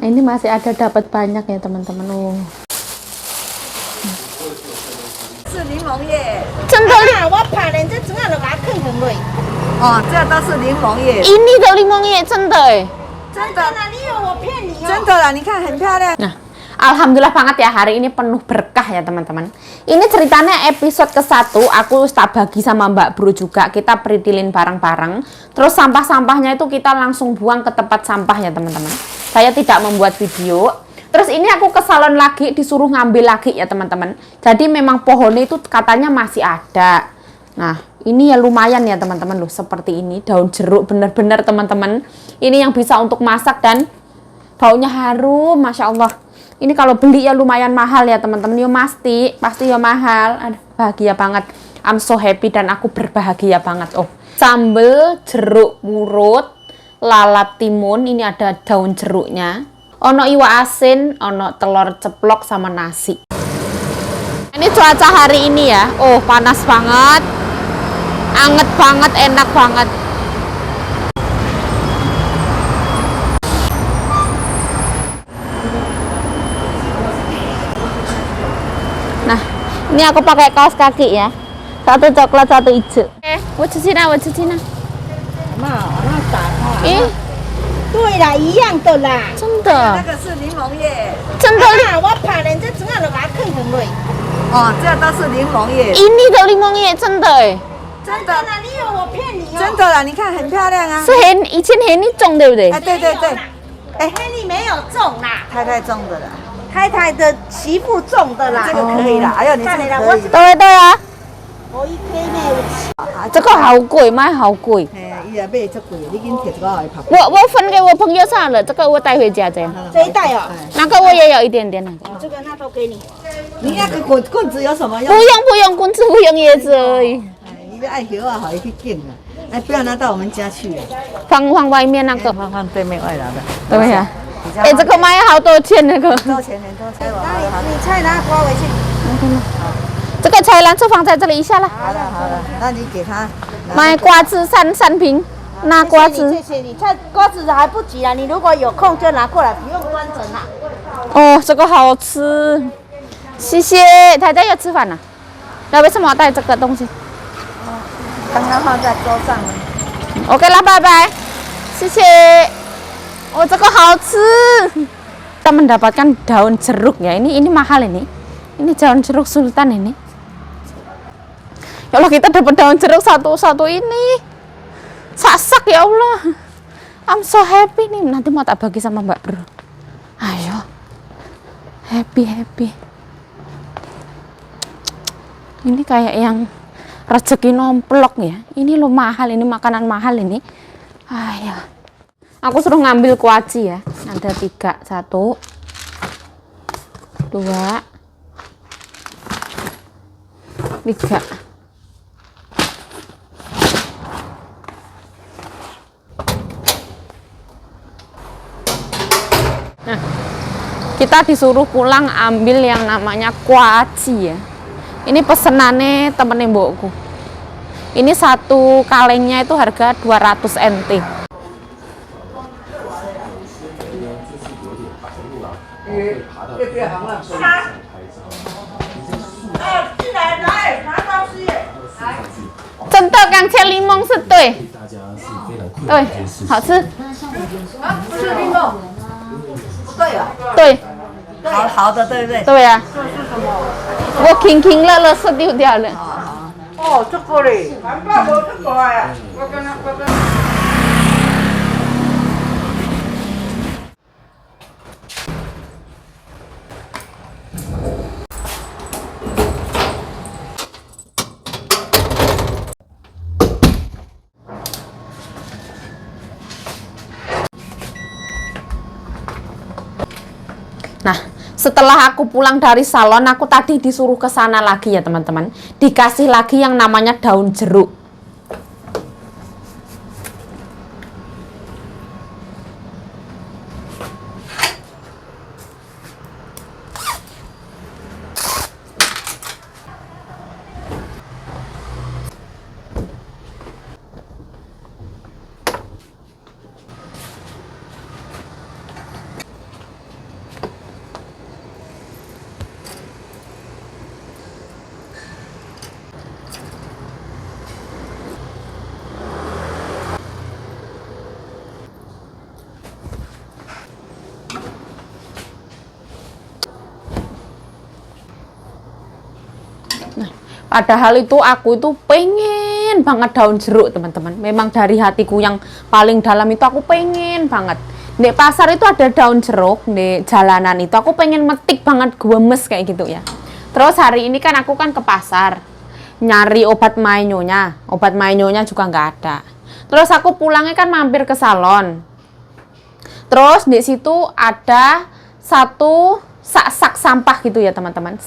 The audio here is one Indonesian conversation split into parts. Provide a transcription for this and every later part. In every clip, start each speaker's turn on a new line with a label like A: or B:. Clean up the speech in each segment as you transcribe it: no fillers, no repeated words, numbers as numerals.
A: Ini masih ada dapat banyak ya teman-teman. Oh.
B: 是柠檬叶。
A: 真的？
B: 我怕人这整个都把它啃成类。哦，这都是柠檬叶。
A: Ini的limong ye, 真的哎。
B: 真的啦，你以为我骗你哦？真的啦，你看很漂亮。
A: Nah, alhamdulillah banget ya, hari ini penuh berkah ya teman-teman. Ini ceritanya episode ke-1, aku tak bagi sama Mbak Bro juga. Kita peridilin bareng-bareng. Terus sampah-sampahnya itu kita langsung buang ke tempat sampah ya teman-teman. Saya tidak membuat video. Terus ini aku ke salon lagi, disuruh ngambil lagi ya teman-teman. Jadi memang pohonnya itu katanya masih ada. Nah, ini ya lumayan ya teman-teman loh, seperti ini. Daun jeruk bener-bener teman-teman. Ini yang bisa untuk masak dan baunya harum, Masya Allah. Ini kalau beli ya lumayan mahal ya teman-teman. Yo pasti ya mahal. Aduh, bahagia banget. I'm so happy dan aku berbahagia banget. Oh, sambal jeruk murut, lalap timun. Ini ada daun jeruknya. Ono iwak asin, ono telur ceplok sama nasi. Ini cuaca hari ini ya. Oh, panas banget. Anget banget, enak banget. Nah, ini aku pakai kaos kaki ya. Satu coklat, satu hijau. Wo cuci na.
B: 对啦，一样的啦。
A: 真的。
B: 那个是柠檬叶。
A: 真的。
B: 我怕人这整个都把它啃成类。哦，这都是柠檬叶。
A: Ini的limong叶，真的哎。
B: 真的啦，你以为我骗你哦？真的啦，你看很漂亮啊。
A: 是以前黑你种对不对？
B: 哎，对对对。哎，黑你没有种啦，太太种的啦。太太的媳妇种的啦。这个可以啦，哎呦，你这个可以。
A: 对啊。
B: 我一天呢有。
A: 这个好贵，卖好贵。
B: 伊也买这贵，你给你贴这个来拍。
A: 我分给我朋友算了，这个我带回家这样。
B: 这一袋哦。
A: 那个我也有一点点。
B: 这个那都给你。你那个棍子有什么用？
A: 不用，棍子不用叶子而已。
B: 你要爱学啊，好一去捡啊。哎，不要拿到我们家去啊。
A: 放外面那个。
B: 放对面外廊的。
A: 对呀。哎，这个卖好多钱那个。
B: 多钱？很多钱。你菜拿刮回去。
A: 这个菜篮子放在这里一下了。
B: 好了，那你给他。
A: 买瓜子三瓶，拿瓜子。
B: 谢谢你，菜瓜子还不急啊，你如果有空就拿过来，不用端着拿。
A: 哦，这个好吃，谢谢。大家要吃饭了，那为什么要带这个东西？
B: 刚刚放在桌上了。
A: OK 啦，拜拜，谢谢。Oh, 这个好吃。Kita mendapatkan daun jeruk ya. Ini mahal ini. Ini daun jeruk sultan ini. Ya Allah, kita dapat daun jeruk satu ini. Sasak ya Allah. I'm so happy nih. Nanti mau tak bagi sama Mbak Bro. Ayo. Happy. Ini kayak yang rezeki nomplok ya. Ini lo mahal, ini makanan mahal ini. Ayo. Aku suruh ngambil kuaci ya. Ada 3. 1 2 3. Nah, kita disuruh pulang ambil yang namanya kuaci ya. Ini pesenannya temennya mbokku. Ini satu kalengnya itu harga 200 NT. Chân tơ càng che limong是对，对，好吃。
B: 不是柠檬。对啊。
A: 对。
B: 好的，对不对？
A: 对呀。我轻轻乐乐是丢掉了。
B: 哦，这个嘞。难怪我这个呀，我跟他。
A: Nah, setelah aku pulang dari salon, aku tadi disuruh ke sana lagi ya teman-teman. Dikasih lagi yang namanya daun jeruk. Padahal itu aku itu pengen banget daun jeruk, teman-teman. Memang dari hatiku yang paling dalam itu aku pengen banget. Di pasar itu ada daun jeruk, di jalanan itu aku pengen metik banget, gemes kayak gitu ya. Terus hari ini kan aku kan ke pasar nyari obat mainyonya juga nggak ada. Terus aku pulangnya kan mampir ke salon. Terus di situ ada satu sak sampah gitu ya teman-teman.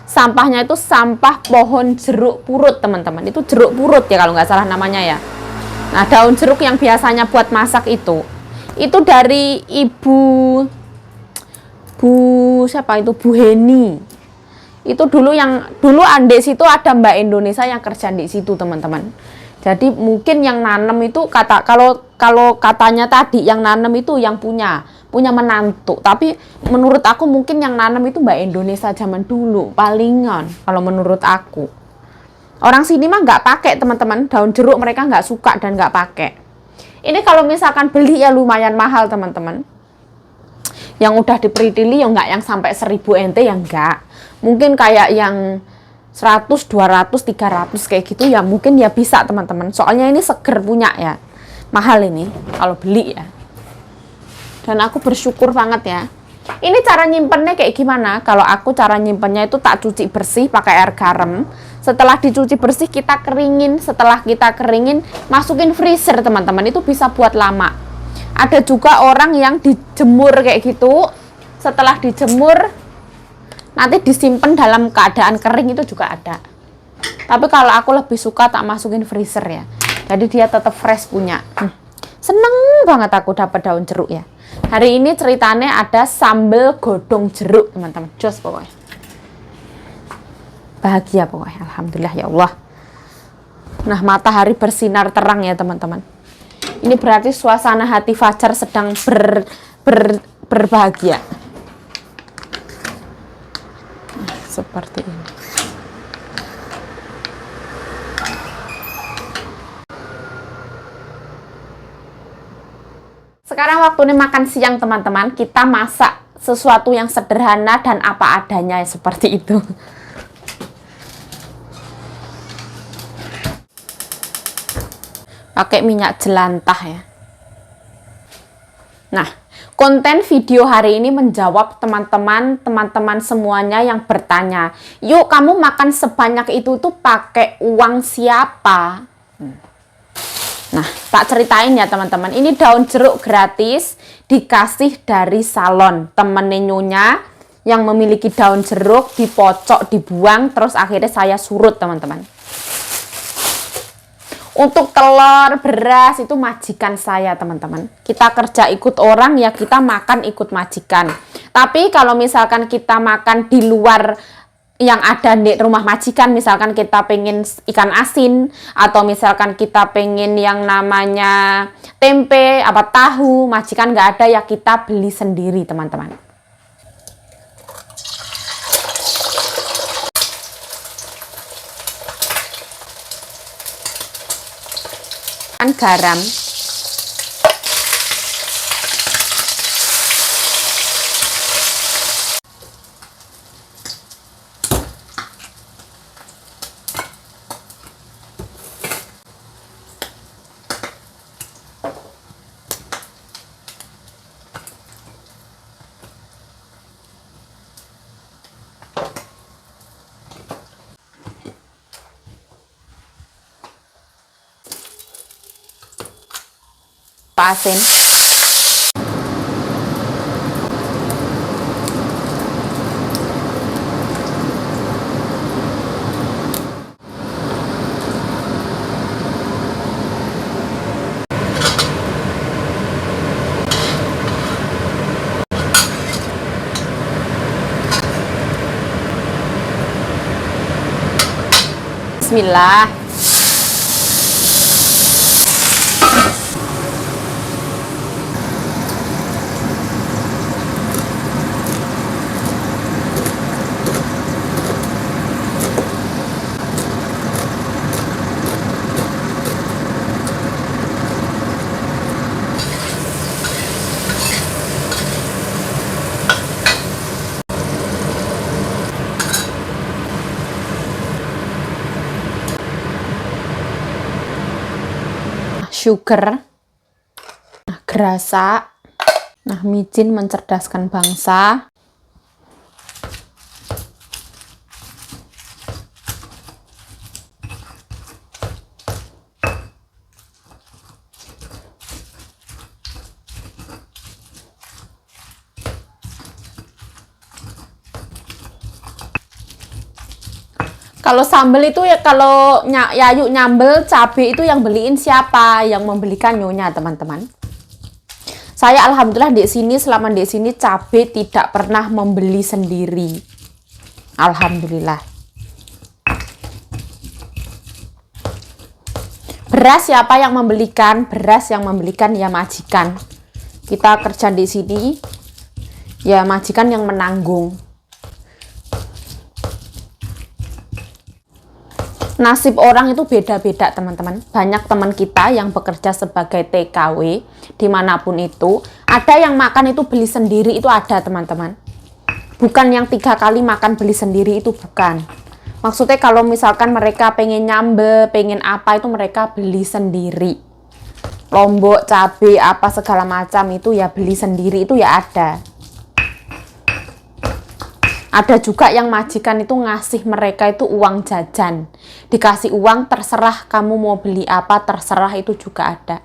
A: Sampahnya itu sampah pohon jeruk purut teman-teman. Itu jeruk purut ya kalau nggak salah namanya ya. Nah daun jeruk yang biasanya buat masak itu dari siapa itu, Bu Heni. Itu dulu di situ ada Mbak Indonesia yang kerja di situ teman-teman. Jadi mungkin yang nanam itu kalau katanya tadi yang nanam itu yang punya menantu. Tapi menurut aku mungkin yang nanam itu Mbak Indonesia zaman dulu palingan kalau menurut aku. Orang sini mah nggak pakai teman-teman, daun jeruk mereka nggak suka dan nggak pakai. Ini kalau misalkan beli ya lumayan mahal teman-teman. Yang udah diperitili ya nggak yang sampai 1000 NT ya enggak. Mungkin kayak yang 100, 200, 300 kayak gitu ya mungkin ya bisa teman-teman. Soalnya ini seger punya ya. Mahal ini kalau beli ya. Dan aku bersyukur banget ya. Ini cara nyimpennya kayak gimana? Kalau aku cara nyimpennya itu tak cuci bersih pakai air garam. Setelah dicuci bersih kita keringin. Setelah kita keringin masukin freezer teman-teman. Itu bisa buat lama. Ada juga orang yang dijemur kayak gitu. Setelah dijemur nanti disimpan dalam keadaan kering itu juga ada. Tapi kalau aku lebih suka tak masukin freezer ya. Jadi dia tetap fresh punya. Seneng banget aku dapat daun jeruk ya. Hari ini ceritanya ada sambal godong jeruk teman-teman. Jos pokoknya. Bahagia pokoknya. Alhamdulillah ya Allah. Nah matahari bersinar terang ya teman-teman. Ini berarti suasana hati Fajar sedang berbahagia. Seperti ini. Sekarang waktunya makan siang teman-teman. Kita masak sesuatu yang sederhana dan apa adanya seperti itu. Pakai minyak jelantah ya. Nah, konten video hari ini menjawab teman-teman semuanya yang bertanya, yuk kamu makan sebanyak itu tuh pakai uang siapa? Nah, tak ceritain ya teman-teman. Ini daun jeruk gratis dikasih dari salon temennya Nyonya yang memiliki daun jeruk, dipocok, dibuang, terus akhirnya saya surut teman-teman. Untuk telur, beras itu majikan saya teman-teman. Kita kerja ikut orang ya kita makan ikut majikan. Tapi kalau misalkan kita makan di luar yang ada di rumah majikan, misalkan kita pengen ikan asin atau misalkan kita pengen yang namanya tempe, apa tahu, majikan nggak ada ya kita beli sendiri teman-teman. Garam, asin. Bismillah. sugar. Nah, gerasa. Nah, micin mencerdaskan bangsa. Kalau sambal itu ya, kalau Yayu nyambel cabai itu yang beliin siapa? Yang membelikan nyonya, teman-teman. Saya alhamdulillah di sini, selama di sini cabai tidak pernah membeli sendiri. Alhamdulillah. Beras siapa yang membelikan? Beras yang membelikan ya majikan. Kita kerja di sini, ya majikan yang menanggung. Nasib orang itu beda-beda, teman-teman. Banyak teman kita yang bekerja sebagai TKW dimanapun itu, ada yang makan itu beli sendiri, itu ada, teman-teman. Bukan yang 3 kali makan beli sendiri, itu bukan. Maksudnya kalau misalkan mereka pengen nyambel, pengen apa, itu mereka beli sendiri. Lombok, cabai, apa segala macam itu ya beli sendiri, itu ya ada. Ada juga yang majikan itu ngasih mereka itu uang jajan. Dikasih uang, terserah kamu mau beli apa, terserah, itu juga ada.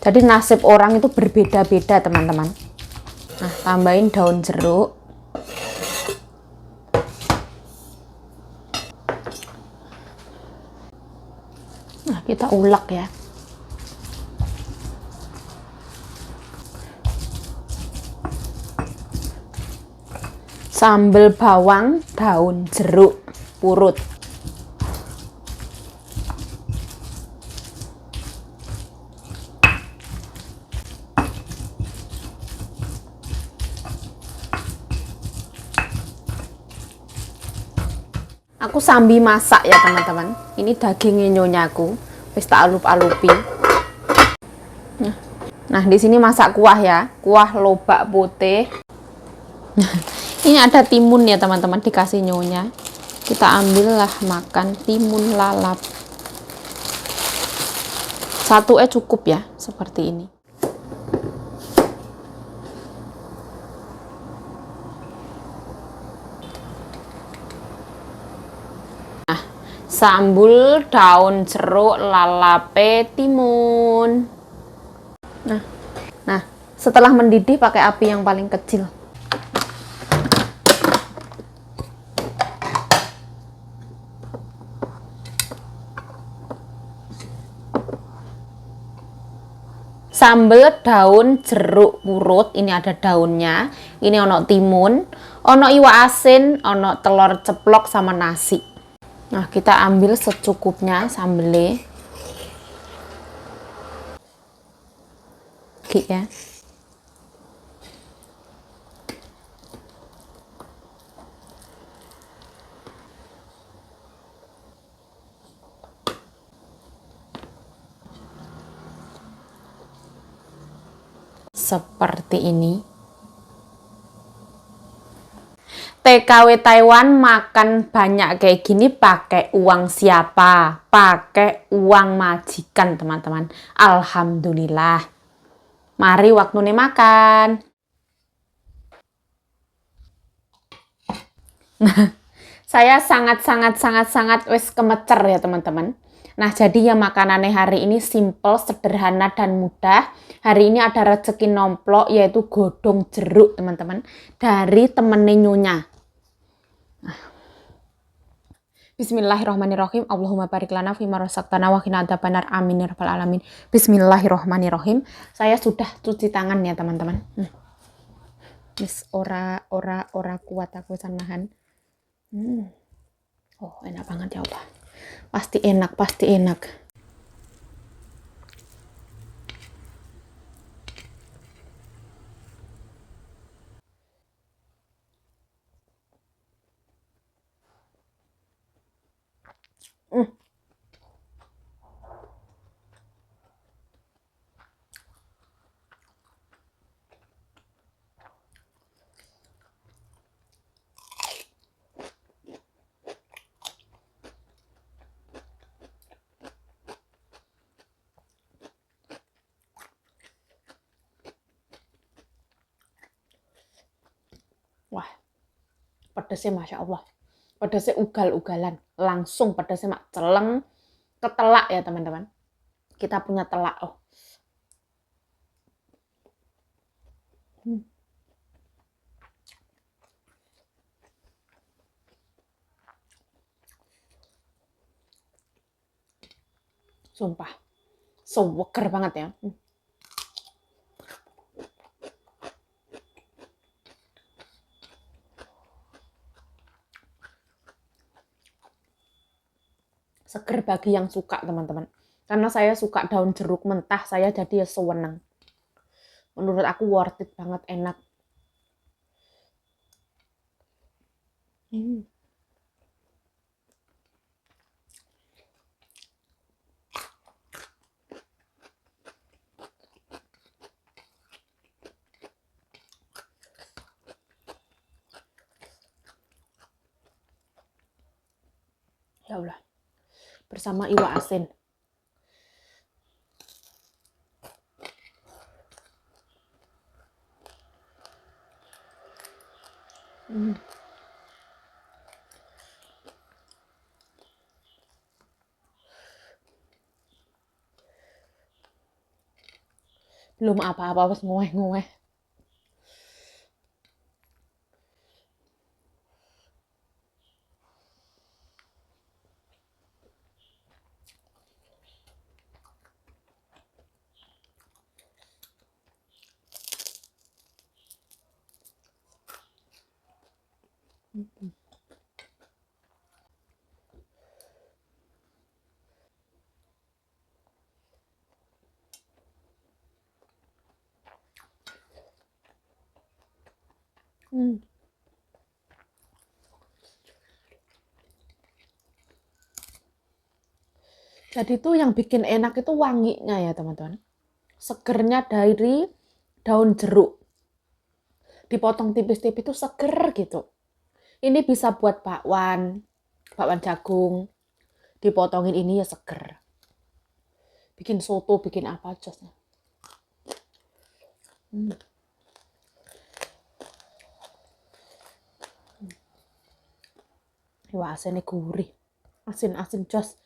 A: Jadi nasib orang itu berbeda-beda, teman-teman. Nah, tambahin daun jeruk. Nah, kita ulek ya. Sambal bawang, daun jeruk, purut. Aku sambil masak ya, teman-teman. Ini dagingnya nyonyaku, wis tak alup-alupi. Nah, di sini masak kuah ya, kuah lobak putih. Ini ada timun ya, teman-teman, dikasih nyonya. Kita ambillah makan timun lalap. Satu cukup ya, seperti ini. Nah, sambal daun jeruk lalape timun. Nah, setelah mendidih pakai api yang paling kecil. Sambal daun jeruk purut, ini ada daunnya, ini ono timun, ono iwak asin, ono telur ceplok sama nasi. Nah, kita ambil secukupnya sambelnya. Oke ya. Seperti ini. TKW Taiwan makan banyak kayak gini pakai uang siapa? Pakai uang majikan, teman-teman. Alhamdulillah. Mari waktunya makan. Saya sangat wes kemecer ya, teman-teman. Nah, jadi ya makanannya hari ini simple, sederhana, dan mudah. Hari ini ada rezeki nomplok, yaitu godong jeruk, teman-teman. Dari temennya nyonya. Bismillahirrahmanirrahim. Allahumma barik lana fima razaqtana wa qina adzabannar. Amin ya rabbal alamin. Bismillahirrahmanirrahim. Saya sudah cuci tangan ya, teman-teman. Wis ora kuat aku nahan. Oh, enak banget ya Allah. Pasti enak, pasti enak. Pedesnya Masya Allah. Pedesnya ugal-ugalan. Langsung pedesnya mak celeng. Ketelak ya teman-teman. Kita punya telak. Oh. Sumpah. Seger banget ya. Seger bagi yang suka teman-teman. Karena saya suka daun jeruk mentah, saya jadi ya sewenang. Menurut aku worth it banget, enak. Ya Allah. Bersama iwak asin. Belum apa-apa, wes ngueh-ngueh. Jadi tuh yang bikin enak itu wanginya ya teman-teman. Segernya dari daun jeruk. Dipotong tipis-tipis itu seger gitu. Ini bisa buat bakwan, bakwan jagung. Dipotongin ini ya seger. Bikin soto, bikin apa aja. Wah, asinnya gurih. Asin-asin jos.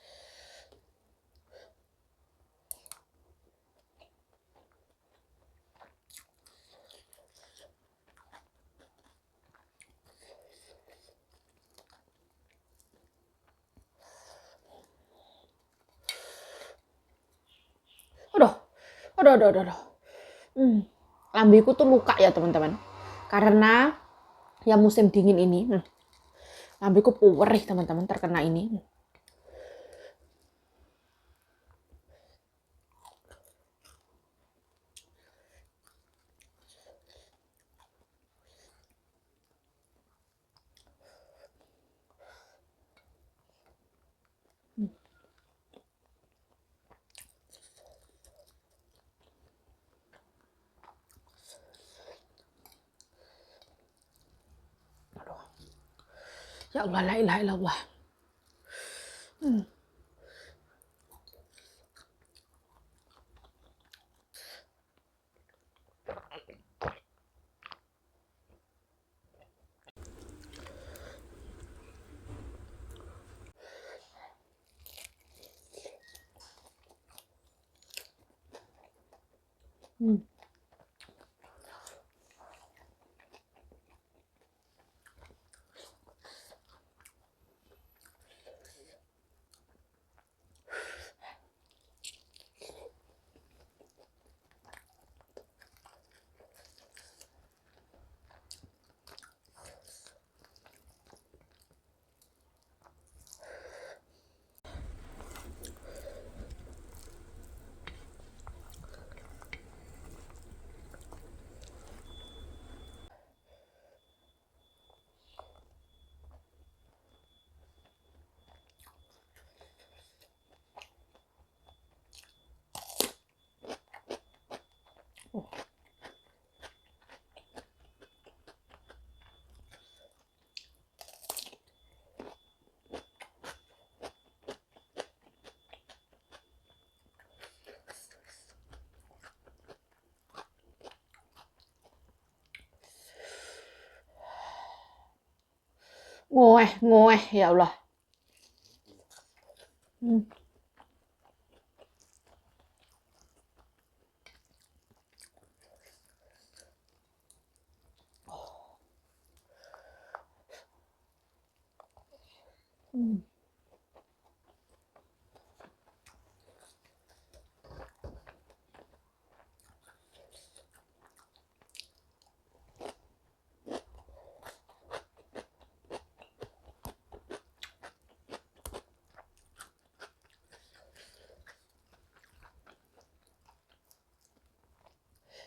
A: Aduh. Lambiku tuh luka ya teman-teman. Karena ya musim dingin ini. Lambiku perih teman-teman terkena ini. Ya Allah, la ilaha illallah. Ngoeh, ngoeh ya Allah.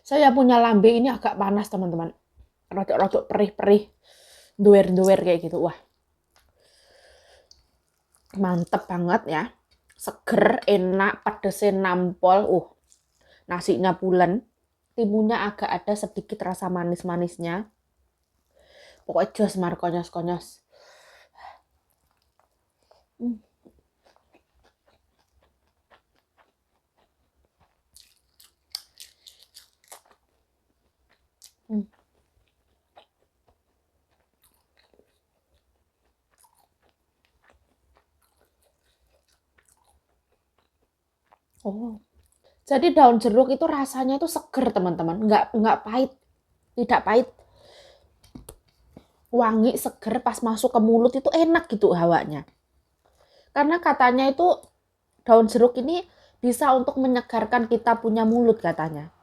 A: Saya punya lambe ini agak panas teman-teman. Rodok-rodok perih-perih. Duer-duer kayak gitu. Wah. Mantep banget ya. Seger, enak, pedesnya nampol. Nasinya pulen. Timunnya agak ada sedikit rasa manis-manisnya. Pokoknya jos mar konyos-konyos. Oh. Jadi daun jeruk itu rasanya itu seger teman-teman. Nggak pahit. Tidak pahit. Wangi, seger, pas masuk ke mulut itu enak gitu hawanya. Karena katanya itu daun jeruk ini bisa untuk menyegarkan kita punya mulut katanya.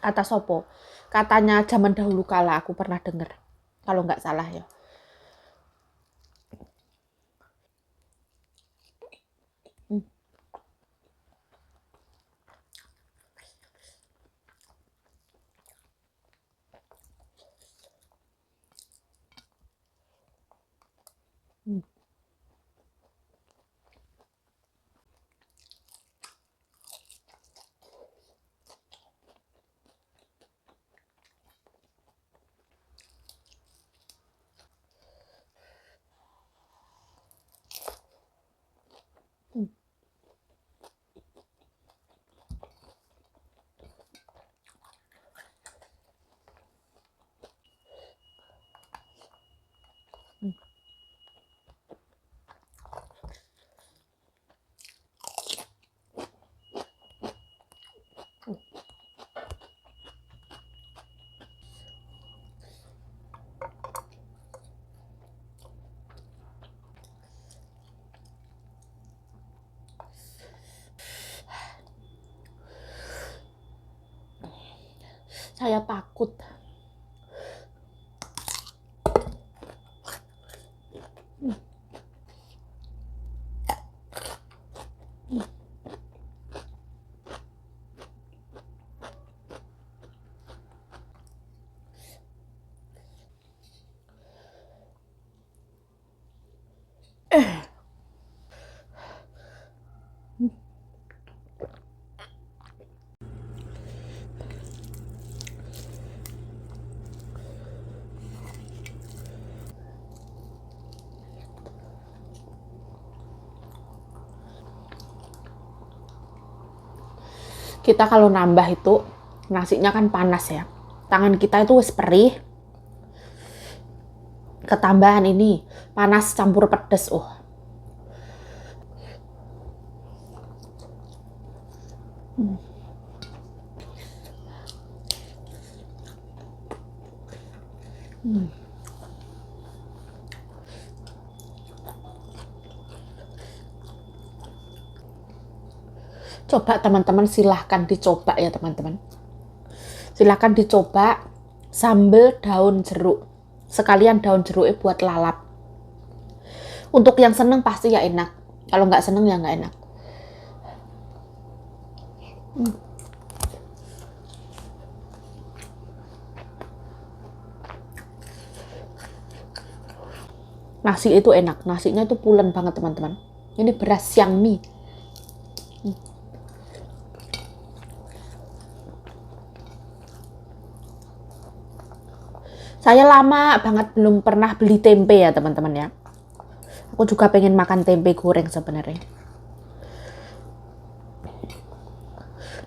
A: Kata sopo. Katanya zaman dahulu kala aku pernah dengar. Kalau nggak salah ya. Saya takut. Kita kalau nambah itu nasinya kan panas ya. Tangan kita itu wis perih. Ketambahan ini panas campur pedes. Coba teman-teman, silahkan dicoba ya teman-teman. Silahkan dicoba sambal daun jeruk. Sekalian daun jeruknya buat lalap. Untuk yang seneng pasti ya enak. Kalau nggak seneng ya nggak enak. Nasi itu enak. Nasinya itu pulen banget teman-teman. Ini beras siang mie. Saya lama banget belum pernah beli tempe ya teman-teman ya. Aku juga pengen makan tempe goreng sebenarnya.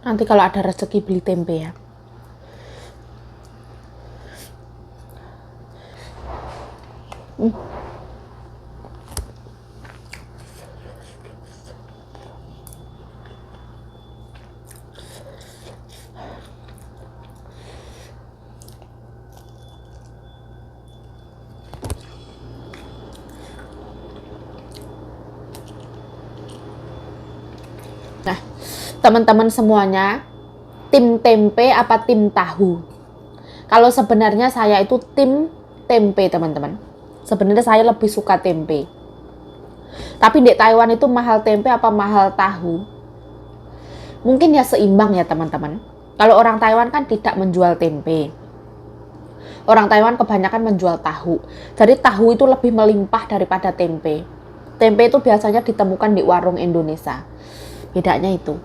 A: Nanti kalau ada rezeki beli tempe ya. Teman-teman semuanya, tim tempe apa tim tahu? Kalau sebenarnya saya itu tim tempe, teman-teman. Sebenarnya saya lebih suka tempe. Tapi di Taiwan itu mahal tempe apa mahal tahu? Mungkin ya seimbang ya, teman-teman. Kalau orang Taiwan kan tidak menjual tempe. Orang Taiwan kebanyakan menjual tahu. Jadi tahu itu lebih melimpah daripada tempe. Tempe itu biasanya ditemukan di warung Indonesia. Bedanya itu.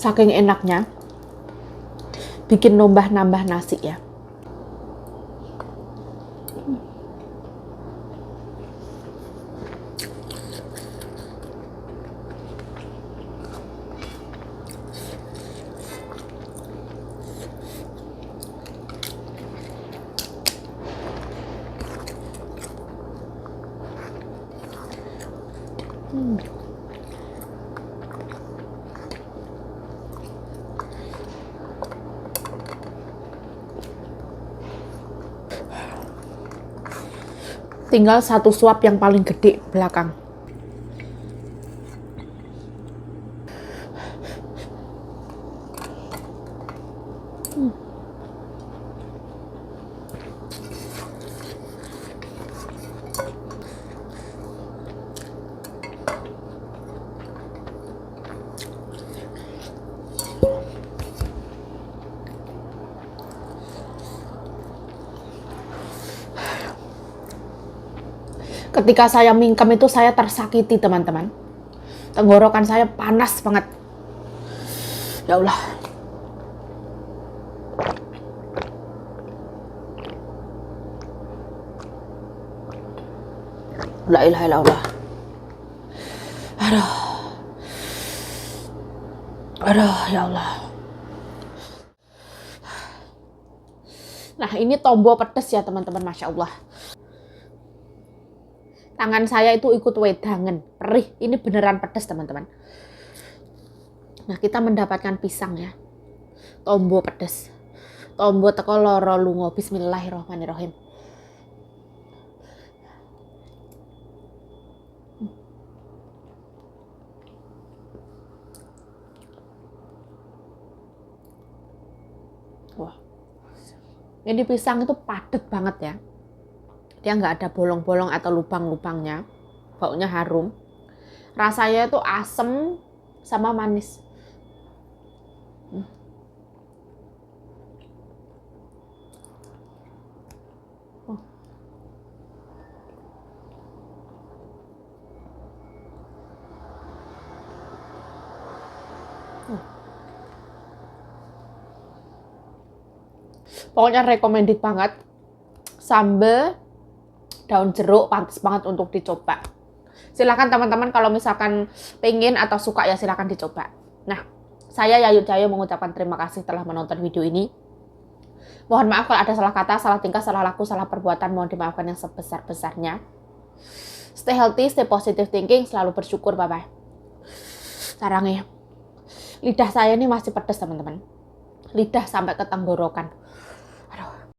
A: Saking enaknya, bikin nambah nasi ya. Tinggal satu suap yang paling gede belakang. Ketika saya mingkem itu saya tersakiti, teman-teman. Tenggorokan saya panas banget. Ya Allah. La ilaha illallah. Aduh, ya Allah. Nah, ini tombo pedes ya, teman-teman. Masya Allah. Tangan saya itu ikut wedangan, perih. Ini beneran pedas, teman-teman. Nah, kita mendapatkan pisang ya. Tombo pedas. Tombo teko loro lunga. Bismillahirrahmanirrahim. Wah. Ini pisang itu padat banget ya. Dia nggak ada bolong-bolong atau lubang-lubangnya. Baunya harum. Rasanya itu asem sama manis. Pokoknya recommended banget. Sambal daun jeruk pantas banget untuk dicoba. Silahkan teman-teman kalau misalkan pengen atau suka ya silahkan dicoba. Nah, saya Yayu Cayo mengucapkan terima kasih telah menonton video ini. Mohon maaf kalau ada salah kata, salah tingkah, salah laku, salah perbuatan. Mohon dimaafkan yang sebesar-besarnya. Stay healthy, stay positive thinking, selalu bersyukur. Bye-bye. Sarangnya, lidah saya ini masih pedas, teman-teman. Lidah sampai ke tenggorokan.